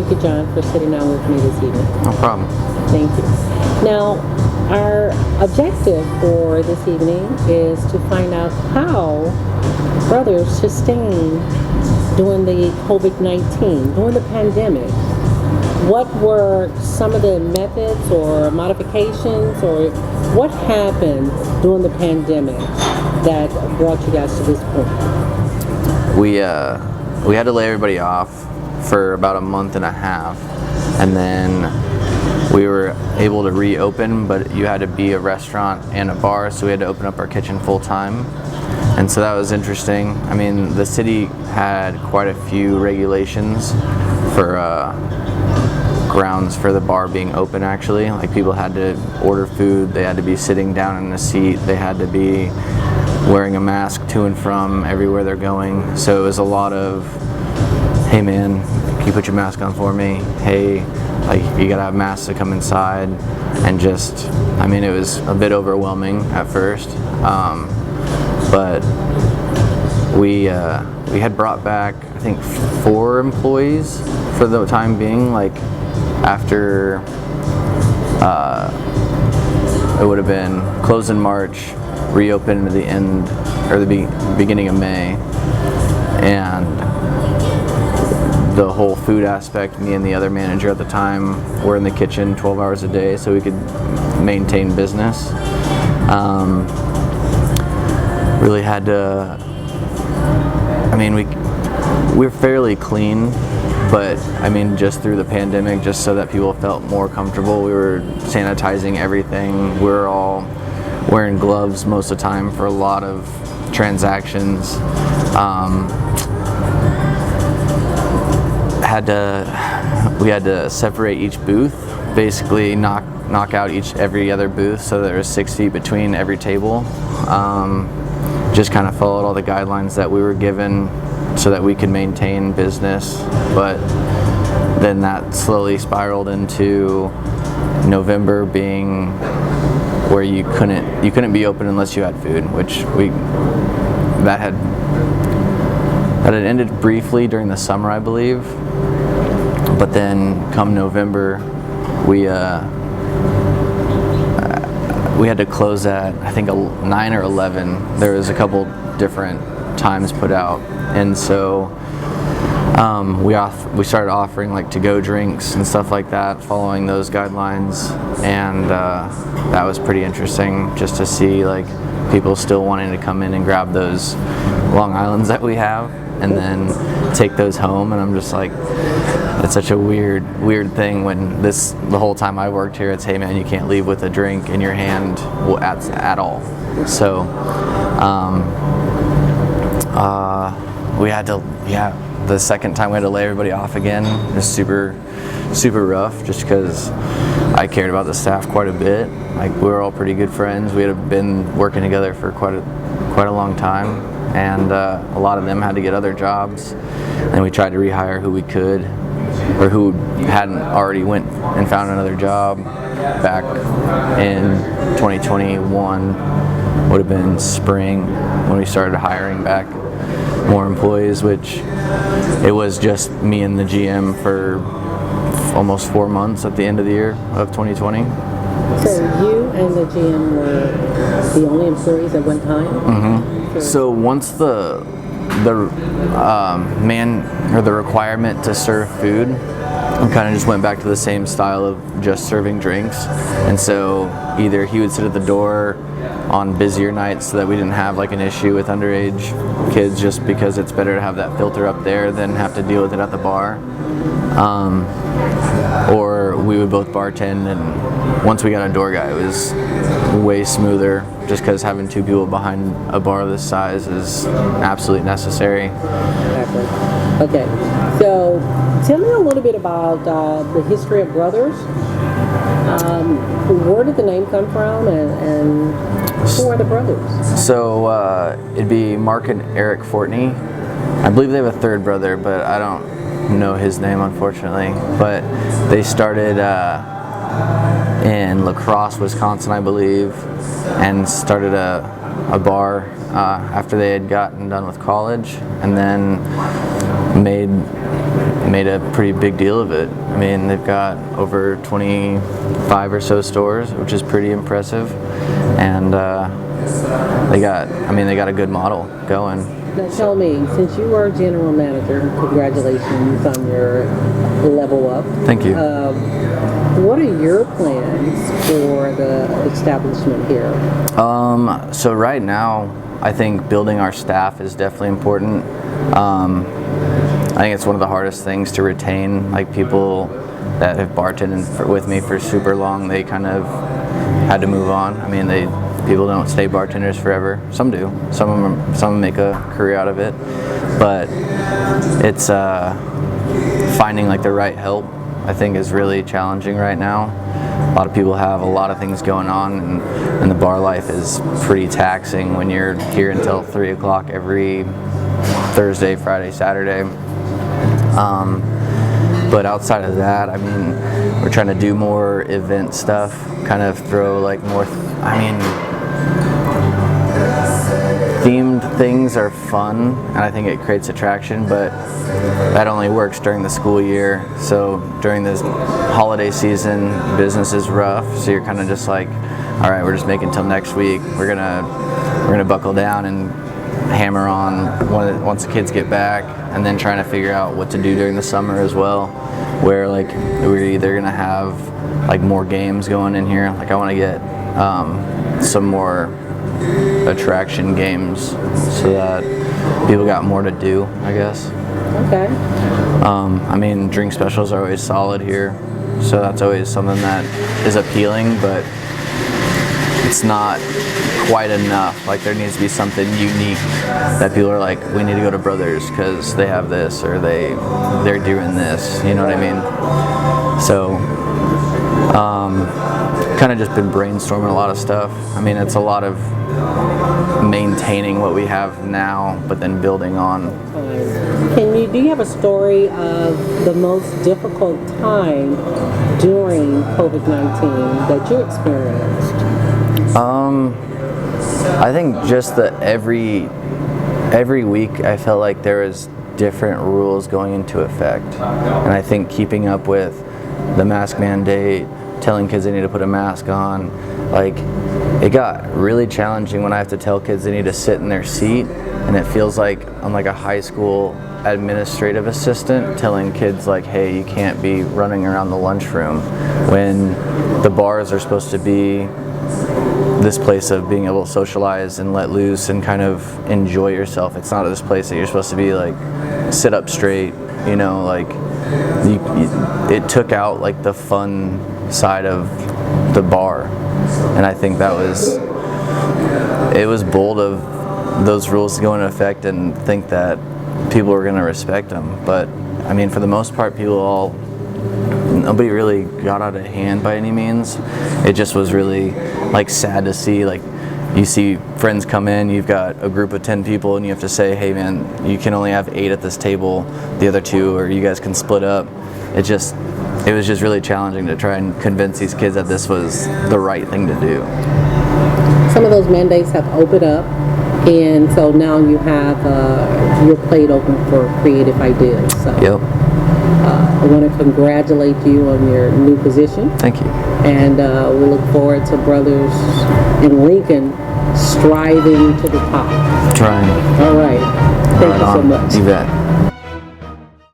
Thank you, John, for sitting down with me this evening. No problem. Thank you. Now, our objective for this evening is to find out how brothers sustained during the COVID-19, during the pandemic. What were some of the methods or modifications, or what happened during the pandemic that brought you guys to this point? We had to lay everybody off for about a month and a half, and then we were able to reopen, but you had to be a restaurant and a bar, so we had to open up our kitchen full time. And so that was interesting. I mean, the city had quite a few regulations for grounds for the bar being open, actually. Like, people had to order food, they had to be sitting down in a seat, they had to be wearing a mask to and from everywhere they're going. So it was a lot of, hey man, can you put your mask on for me? Hey, like, you gotta have masks to come inside. And just, I mean, it was a bit overwhelming at first. But we had brought back, I think, 4 employees for the time being. Like, after it would have been closed in March, reopened at the end or the beginning of May, and the whole food aspect, me and the other manager at the time were in the kitchen 12 hours a day so we could maintain business. Really had to, I mean, we're fairly clean, but I mean, just through the pandemic, just so that people felt more comfortable, we were sanitizing everything. We were all wearing gloves most of the time for a lot of transactions. We had to separate each booth, basically knock out every other booth so there was 6 feet between every table. Just kind of followed all the guidelines that we were given so that we could maintain business. But then that slowly spiraled into November being where you couldn't be open unless you had food, which that had ended briefly during the summer, I believe. But then come November, we had to close at, I think, 9 or 11. There was a couple different times put out, and so we started offering like to-go drinks and stuff like that, following those guidelines, and that was pretty interesting just to see like people still wanting to come in and grab those Long Islands that we have and then take those home. And I'm just like, it's such a weird thing when the whole time I worked here, it's, hey man, you can't leave with a drink in your hand at all. So we had to, the second time we had to lay everybody off again. It was super rough, just because I cared about the staff quite a bit. Like, we were all pretty good friends. We had been working together for quite a long time, and a lot of them had to get other jobs, and we tried to rehire who we could, or who hadn't already went and found another job back in 2021. Would have been spring when we started hiring back more employees, which it was just me and the GM for almost 4 months at the end of the year of 2020. So you and the GM were the only employees at one time? Mm-hmm. So once the requirement to serve food, we kind of just went back to the same style of just serving drinks. And so either he would sit at the door on busier nights so that we didn't have like an issue with underage kids, just because it's better to have that filter up there than have to deal with it at the bar. Or we would both bartend, and once we got a door guy, it was way smoother, just because having 2 people behind a bar this size is absolutely necessary. Exactly. Okay, so tell me a little bit about the history of Brothers. Where did the name come from, and who are the brothers? So it'd be Mark and Eric Fortney. I believe they have a third brother, but I don't know his name, unfortunately. But they started in La Crosse, Wisconsin, I believe, and started a bar after they had gotten done with college, and then made a pretty big deal of it. I mean, they've got over 25 or so stores, which is pretty impressive, and they got a good model going. Now tell me, since you are general manager, congratulations on your level up. Thank you. What are your plans for the establishment here? So right now, I think building our staff is definitely important. I think it's one of the hardest things to retain, like people that have bartended with me for super long. They kind of had to move on. I mean, people don't stay bartenders forever. Some do. Some make a career out of it, but it's finding like the right help, I think, is really challenging right now. A lot of people have a lot of things going on, and the bar life is pretty taxing when you're here until 3 o'clock every Thursday, Friday, Saturday. But outside of that, I mean, we're trying to do more event stuff, kind of throw like more, themed things are fun, and I think it creates attraction, but that only works during the school year. So during this holiday season, business is rough, so you're kind of just like, all right, we're just making till next week. We're gonna buckle down and hammer on once the kids get back, and then trying to figure out what to do during the summer as well, where like we're either gonna have like more games going in here. Like I want to get some more attraction games so that people got more to do, I guess. Okay. I mean, drink specials are always solid here, so that's always something that is appealing, but it's not quite enough. Like there needs to be something unique that people are like, we need to go to Brothers because they have this, or they're doing this, you know what I mean? So kind of just been brainstorming a lot of stuff. I mean, it's a lot of maintaining what we have now, but then building on. Do you have a story of the most difficult time during COVID-19 that you experienced? I think just that every week I felt like there was different rules going into effect, and I think keeping up with the mask mandate, telling kids they need to put a mask on, like it got really challenging when I have to tell kids they need to sit in their seat, and it feels like I'm like a high school administrative assistant telling kids like, hey, you can't be running around the lunchroom, when the bars are supposed to be this place of being able to socialize and let loose and kind of enjoy yourself. It's not this place that you're supposed to be like sit up straight, you know, like it took out like the fun side of the bar, and I think it was bold of those rules to go into effect and think that people were going to respect them. But I mean, for the most part, nobody really got out of hand by any means. It just was really like sad to see, like you see friends come in, you've got a group of 10 people and you have to say, hey man, you can only have 8 at this table, the other 2, or you guys can split up. It was just really challenging to try and convince these kids that this was the right thing to do. Some of those mandates have opened up, and so now you have your plate open for creative ideas. So. Yep. I want to congratulate you on your new position. Thank you. And we look forward to Brothers in Lincoln striving to the top. Trying. All right. Thank you so much. You bet.